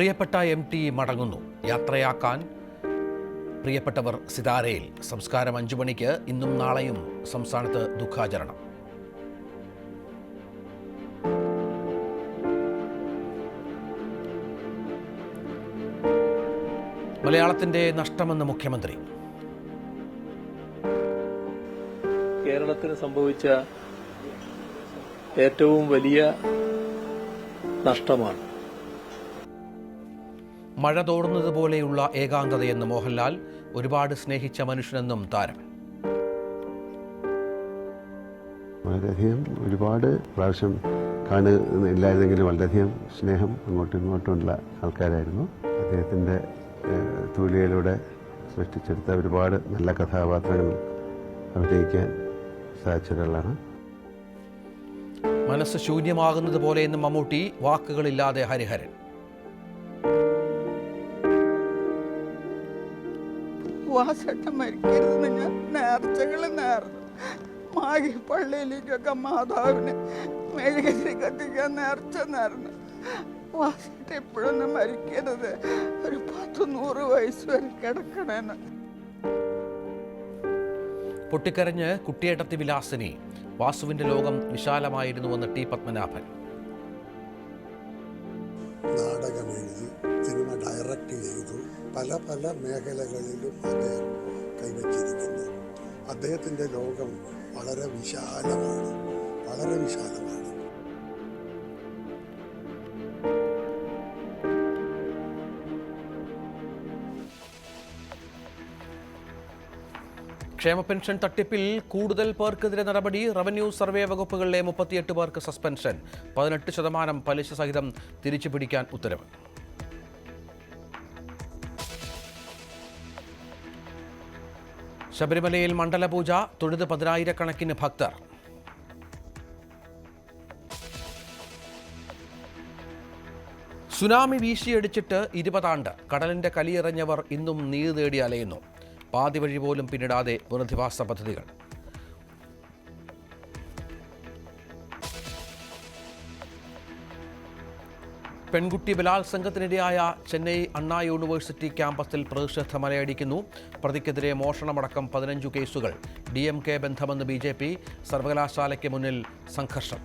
പ്രിയപ്പെട്ട MT മടങ്ങുന്നു. യാത്രയാക്കാൻ പ്രിയപ്പെട്ടവർ സിതാരയിൽ. സംസ്കാരം 5 മണിക്ക്. ഇന്നും നാളെയും സംസ്ഥാനത്ത് ദുഃഖാചരണം. മലയാളത്തിന്റെ നഷ്ടമെന്ന് മുഖ്യമന്ത്രി. കേരളത്തിന് സംഭവിച്ച ഏറ്റവും വലിയ നഷ്ടമാണ്. മഴ തോടുന്നതുപോലെയുള്ള ഏകാന്തതയെന്ന് മോഹൻലാൽ. ഒരുപാട് സ്നേഹിച്ച മനുഷ്യനെന്നും താരം. വളരെയധികം ഒരുപാട് പ്രാവശ്യം കാണുന്നില്ലായിരുന്നെങ്കിലും വളരെയധികം സ്നേഹം അങ്ങോട്ടും ഇങ്ങോട്ടുമുള്ള ആൾക്കാരായിരുന്നു. അദ്ദേഹത്തിൻ്റെ തൂലികയിലൂടെ സൃഷ്ടിച്ചെടുത്ത ഒരുപാട് നല്ല കഥാപാത്രങ്ങൾ അഭിനയിക്കാൻ സാധിച്ചൊരാളാണ്. മനസ്സ് ശൂന്യമാകുന്നത് പോലെയെന്ന് മമ്മൂട്ടി. വാക്കുകളില്ലാതെ ഹരിഹരൻ. വാസട്ടം മരിക്കരുതെന്ന് ഞാൻ നേർച്ചകൾ നേർന്നു. മാഗി പള്ളിയിലേക്കൊക്കെ മാതാവിന് മെഴുകുതിരി കത്തിക്കാൻ നേർച്ച നേർന്നു. വാസട്ട എപ്പോഴൊന്നും മരിക്കരുത്, ഒരു 10-100 വയസ്സ് വരെ കിടക്കണേന്ന്. പൊട്ടിക്കരഞ്ഞ് കുട്ടിയേട്ടത്തി വിലാസിനി. വാസുവിന്റെ ലോകം വിശാലമായിരുന്നുവെന്ന് ടി പത്മനാഭൻ. നാടകമെഴുതി, സിനിമ ഡയറക്റ്റ് ചെയ്തു, പല മേഖലകളിലും അദ്ദേഹം കൈവച്ചിരിക്കുന്നു. അദ്ദേഹത്തിൻ്റെ ലോകം വളരെ വിശാലമാണ്. ക്ഷേമ പെൻഷൻ തട്ടിപ്പിൽ കൂടുതൽ പേർക്കെതിരെ നടപടി. റവന്യൂ സർവേ വകുപ്പുകളിലെ 38 പേർക്ക് സസ്പെൻഷൻ. 18% പലിശ സഹിതം തിരിച്ചു പിടിക്കാൻ ഉത്തരവ്. ശബരിമലയിൽ മണ്ഡലപൂജ. തൊഴുത് 10,000-കണക്കിന് ഭക്തർ. സുനാമി വീശിയടിച്ചിട്ട് 20 ആണ്ട്. കടലിന്റെ കലിയിറഞ്ഞവർ ഇന്നും നീര് തേടി അലയുന്നു. പാതി വഴി പോലും പിന്നിടാതെ പുനരധിവാസ പദ്ധതികൾ. പെൺകുട്ടി ബലാത്സംഗത്തിനിരയായ ചെന്നൈ അണ്ണാ യൂണിവേഴ്സിറ്റി ക്യാമ്പസിൽ പ്രതിഷേധ മലയടിക്കുന്നു. പ്രതിക്കെതിരെ മോഷണമടക്കം 15 കേസുകൾ. DMK ബന്ധമെന്ന് BJP. സർവകലാശാലയ്ക്ക് മുന്നിൽ സംഘർഷം.